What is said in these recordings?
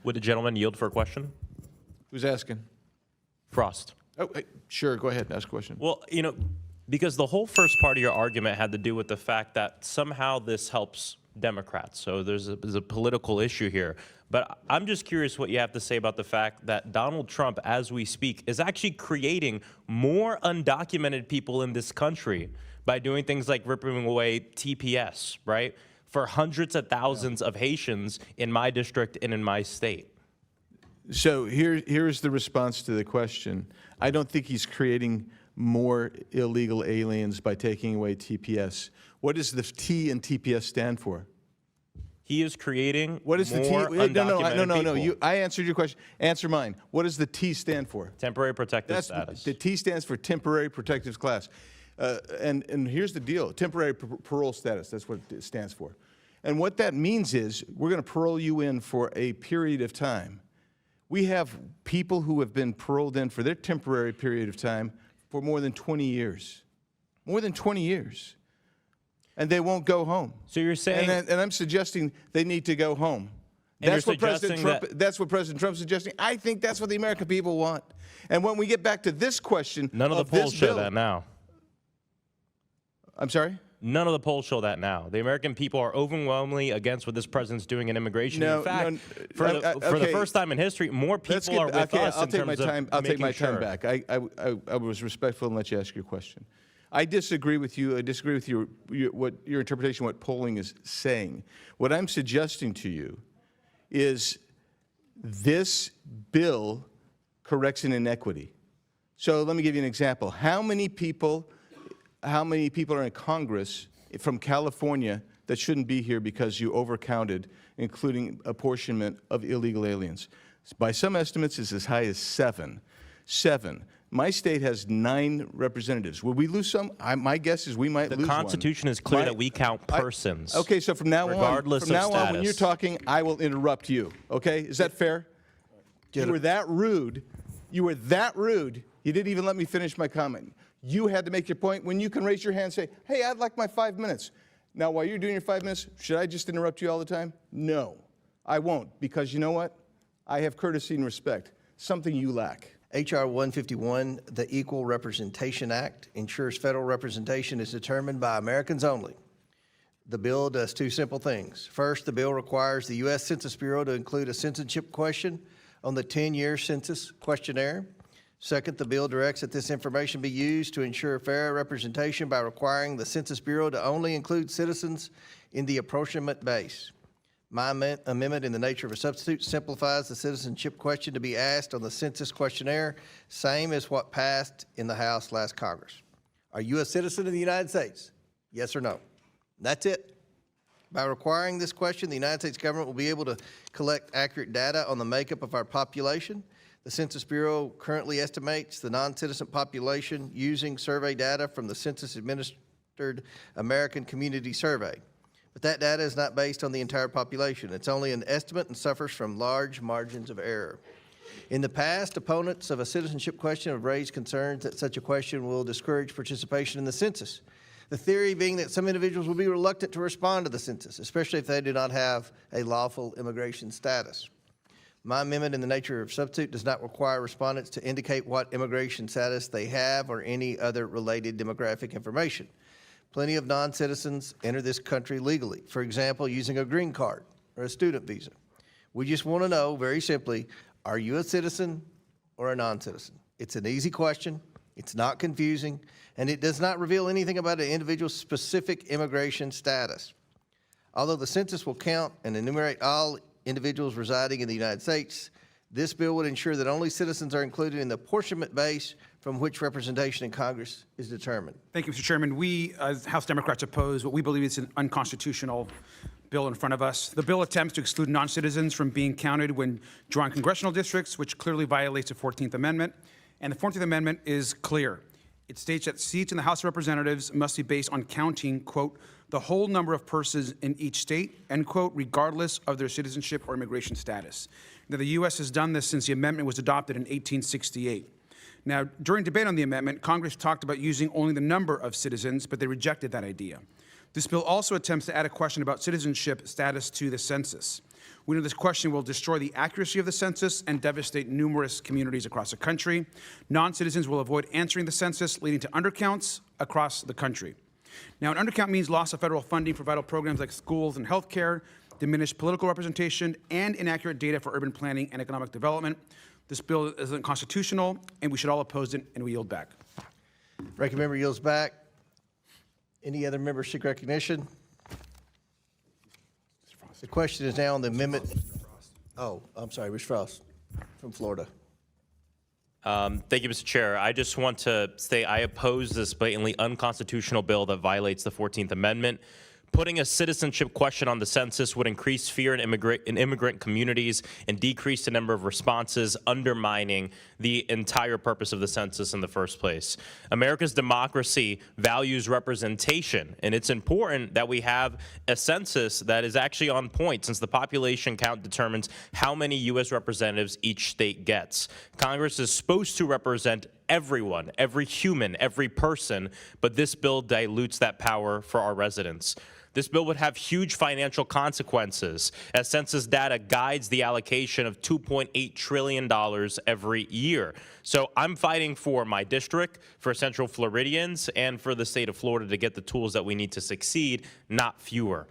Would the gentleman yield for a question? Who's asking? Frost. Oh, hey, sure. Go ahead and ask a question. Well, you know, because the whole first part of your argument had to do with the fact that somehow this helps Democrats. So there's a political issue here. But I'm just curious what you have to say about the fact that Donald Trump, as we speak, is actually creating more undocumented people in this country by doing things like ripping away TPS, right, for hundreds of thousands of Haitians in my district and in my state. So here's the response to the question. I don't think he's creating more illegal aliens by taking away TPS. What does the T in TPS stand for? He is creating what is more the T? No. I answered your question. Answer mine. What does the T stand for? Temporary protective status. The T stands for temporary protective class. And here's the deal. Temporary parole status. That's what it stands for. And what that means is we're going to parole you in for a period of time. We have people who have been paroled in for their temporary period of time for more than 20 years. More than 20 years. And they won't go home. So you're saying... And I'm suggesting they need to go home. That's what President Trump's suggesting. I think that's what the American people want. And when we get back to this question... None of the polls show that now. I'm sorry? None of the polls show that now. The American people are overwhelmingly against what this president's doing in immigration. In fact, for the first time in history, more people are with us in terms of I'll take my time back. I was respectful and let you ask your question. I disagree with you. I disagree with your interpretation of what polling is saying. What I'm suggesting to you is this bill corrects an inequity. So let me give you an example. How many people are in Congress from California that shouldn't be here because you overcounted, including apportionment of illegal aliens? By some estimates, it's as high as 7. 7. My state has 9 representatives. Will we lose some? My guess is we might lose one. The Constitution is clear that we count persons. Okay, so from now on, when you're talking, I will interrupt you. Okay, is that fair? You were that rude. You were that rude. You didn't even let me finish my comment. You had to make your point when you can raise your hand and say, hey, I'd like my 5 minutes. Now, while you're doing your 5 minutes, should I just interrupt you all the time? No, I won't, because you know what? I have courtesy and respect, something you lack. H.R. 151, the Equal Representation Act, ensures federal representation is determined by Americans only. The bill does 2 simple things. First, the bill requires the U.S. Census Bureau to include a citizenship question on the 10-year census questionnaire. Second, the bill directs that this information be used to ensure fair representation by requiring the Census Bureau to only include citizens in the apportionment base. My amendment, in the nature of a substitute, simplifies the citizenship question to be asked on the census questionnaire, same as what passed in the House last Congress. Are you a citizen of the United States? Yes or no? That's it. By requiring this question, the United States government will be able to collect accurate data on the makeup of our population. The Census Bureau currently estimates the non-citizen population using survey data from the census-administered American Community Survey. But that data is not based on the entire population. It's only an estimate and suffers from large margins of error. In the past, opponents of a citizenship question have raised concerns that such a question will discourage participation in the census. The theory being that some individuals will be reluctant to respond to the census, especially if they do not have a lawful immigration status. My amendment, in the nature of substitute, does not require respondents to indicate what immigration status they have or any other related demographic information. Plenty of non-citizens enter this country legally, for example, using a green card or a student visa. We just want to know, very simply, are you a citizen or a non-citizen? It's an easy question, it's not confusing, and it does not reveal anything about an individual's specific immigration status. Although the census will count and enumerate all individuals residing in the United States, this bill would ensure that only citizens are included in the apportionment base from which representation in Congress is determined. Thank you, Mr. Chairman. We, as House Democrats, oppose what we believe is an unconstitutional bill in front of us. The bill attempts to exclude non-citizens from being counted when drawing congressional districts, which clearly violates the 14th Amendment. And the 14th Amendment is clear. It states that seats in the House of Representatives must be based on counting, quote, the whole number of persons in each state, end quote, regardless of their citizenship or immigration status. Now, the U.S. has done this since the amendment was adopted in 1868. Now, during debate on the amendment, Congress talked about using only the number of citizens, but they rejected that idea. This bill also attempts to add a question about citizenship status to the census. We know this question will destroy the accuracy of the census and devastate numerous communities across the country. Non-citizens will avoid answering the census, leading to undercounts across the country. Now, an undercount means loss of federal funding for vital programs like schools and healthcare, diminished political representation, and inaccurate data for urban planning and economic development. This bill is unconstitutional, and we should all oppose it, and we yield back. Ranking member yields back. Any other members seek recognition? The question is now on the amendment. Oh, I'm sorry, Mr. Frost from Florida. Thank you, Mr. Chair. I just want to say I oppose this blatantly unconstitutional bill that violates the 14th Amendment. Putting a citizenship question on the census would increase fear in immigrant communities and decrease the number of responses, undermining the entire purpose of the census in the first place. America's democracy values representation, and it's important that we have a census that is actually on point, since the population count determines how many U.S. representatives each state gets. Congress is supposed to represent everyone, every human, every person, but this bill dilutes that power for our residents. This bill would have huge financial consequences, as census data guides the allocation of $2.8 trillion every year. So I'm fighting for my district, for Central Floridians, and for the state of Florida to get the tools that we need to succeed, not fewer.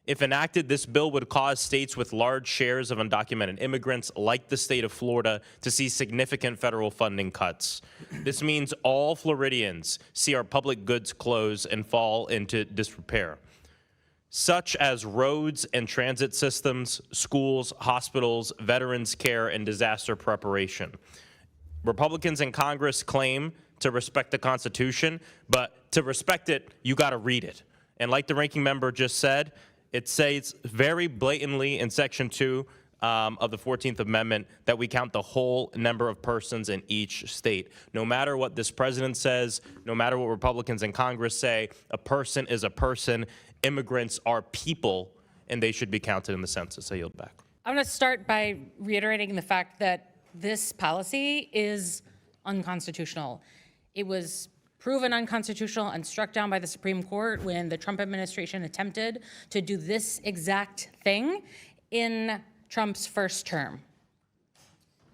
If enacted, this bill would cause states with large shares of undocumented immigrants, like the state of Florida, to see significant federal funding cuts. This means all Floridians see our public goods close and fall into disrepair, such as roads and transit systems, schools, hospitals, veterans care, and disaster preparation. Republicans in Congress claim to respect the Constitution, but to respect it, you got to read it. And like the ranking member just said, it says very blatantly in Section 2 of the 14th Amendment that we count the whole number of persons in each state. No matter what this president says, no matter what Republicans in Congress say, a person is a person. Immigrants are people, and they should be counted in the census. I yield back. I'm going to start by reiterating the fact that this policy is unconstitutional. It was proven unconstitutional and struck down by the Supreme Court when the Trump administration attempted to do this exact thing in Trump's first term.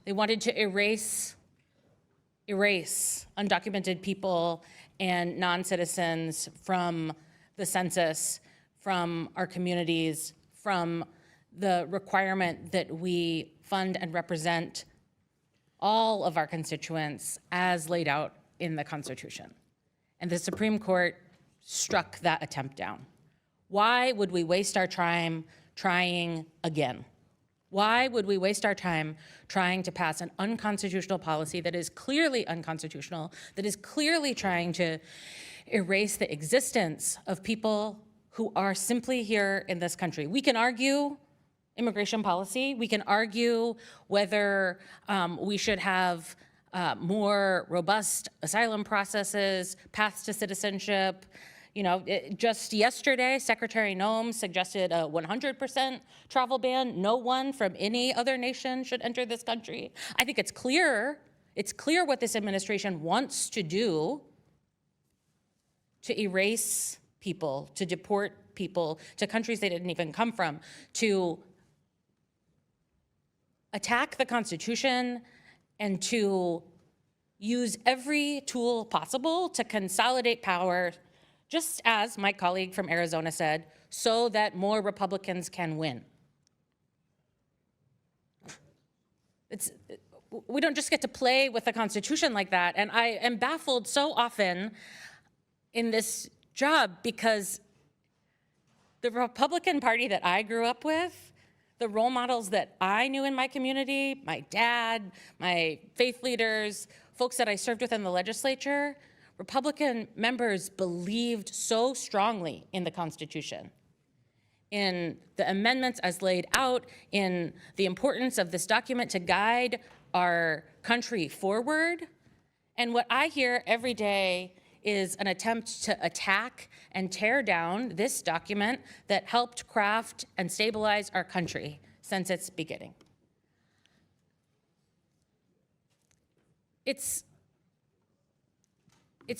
They wanted to erase undocumented people and non-citizens from the census, from our communities, from the requirement that we fund and represent all of our constituents as laid out in the Constitution. And the Supreme Court struck that attempt down. Why would we waste our time trying again? Why would we waste our time trying to pass an unconstitutional policy that is clearly unconstitutional, that is clearly trying to erase the existence of people who are simply here in this country? We can argue immigration policy. We can argue whether we should have more robust asylum processes, paths to citizenship. You know, just yesterday, Secretary Noem suggested a 100% travel ban. No one from any other nation should enter this country. I think it's clear what this administration wants to do to erase people, to deport people to countries they didn't even come from, to attack the Constitution, and to use every tool possible to consolidate power, just as my colleague from Arizona said, so that more Republicans can win. We don't just get to play with the Constitution like that, and I am baffled so often in this job because the Republican Party that I grew up with, the role models that I knew in my community, my dad, my faith leaders, folks that I served with in the legislature, Republican members believed so strongly in the Constitution, in the amendments as laid out, in the importance of this document to guide our country forward. And what I hear every day is an attempt to attack and tear down this document that helped craft and stabilize our country since its beginning. It's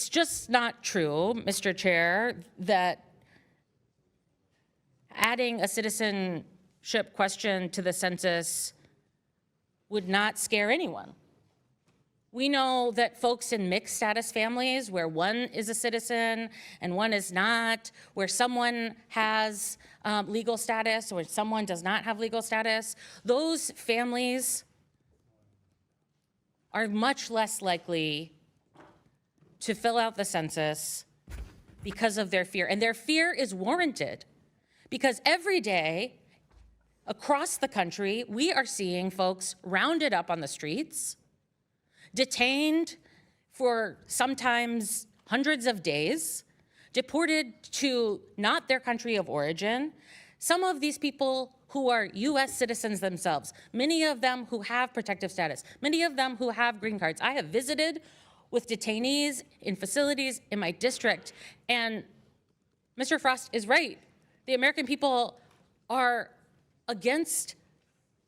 just not true, Mr. Chair, that adding a citizen citizenship question to the census would not scare anyone. We know that folks in mixed status families, where one is a citizen and one is not, where someone has legal status or someone does not have legal status, those families are much less likely to fill out the census because of their fear. And their fear is warranted because every day across the country, we are seeing folks rounded up on the streets, detained for sometimes hundreds of days, deported to not their country of origin. Some of these people who are US citizens themselves, many of them who have protective status, many of them who have green cards. I have visited with detainees in facilities in my district, and Mr. Frost is right. The American people are against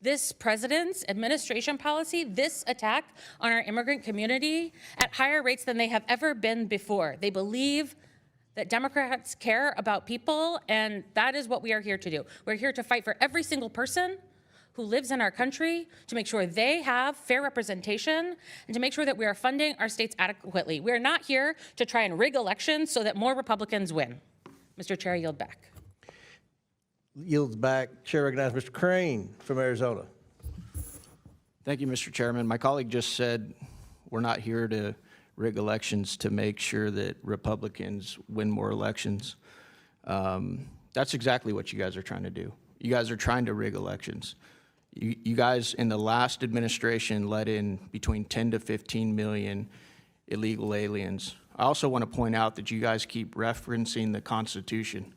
this president's administration policy, this attack on our immigrant community at higher rates than they have ever been before. They believe that Democrats care about people, and that is what we are here to do. We're here to fight for every single person who lives in our country, to make sure they have fair representation, and to make sure that we are funding our states adequately. We're not here to try and rig elections so that more Republicans win. Mr. Chair, I yield back. Yields back. Chair recognizes Mr. Crane from Arizona. Thank you, Mr. Chairman. My colleague just said we're not here to rig elections to make sure that Republicans win more elections. That's exactly what you guys are trying to do. You guys are trying to rig elections. You guys in the last administration let in between 10 to 15 million illegal aliens. I also want to point out that you guys keep referencing the Constitution.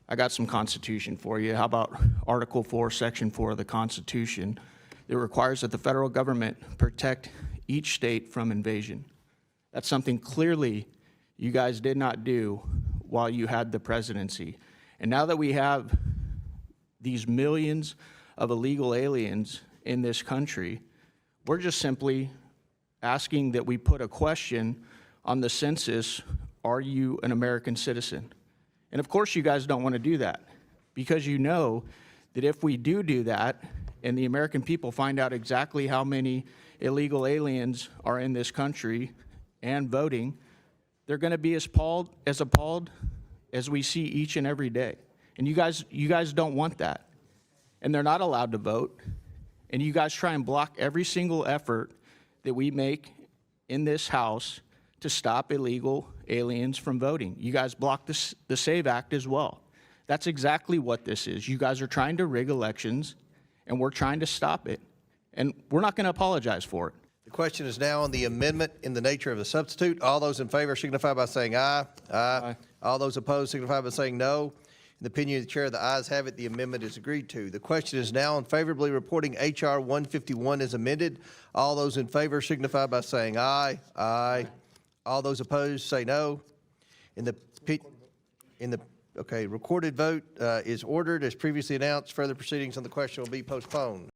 I got some Constitution for you. How about Article 4, Section 4 of the Constitution that requires that the federal government protect each state from invasion? That's something clearly you guys did not do while you had the presidency. And now that we have these millions of illegal aliens in this country, we're just simply asking that we put a question on the census, are you an American citizen? And of course you guys don't want to do that, because you know that if we do that and the American people find out exactly how many illegal aliens are in this country and voting, they're going to be as appalled as we see each and every day. And you guys don't want that. And they're not allowed to vote. And you guys try and block every single effort that we make in this House to stop illegal aliens from voting. You guys blocked the SAVE Act as well. That's exactly what this is. You guys are trying to rig elections, and we're trying to stop it. And we're not going to apologize for it. The question is now on the amendment in the nature of a substitute. All those in favor signify by saying aye. Aye. All those opposed signify by saying no. In the opinion of the chair, the ayes have it. The amendment is agreed to. The question is now on favorably reporting H.R. 151 as amended. All those in favor signify by saying aye. Aye. All those opposed say no. Recorded vote is ordered as previously announced. Further proceedings on the question will be postponed.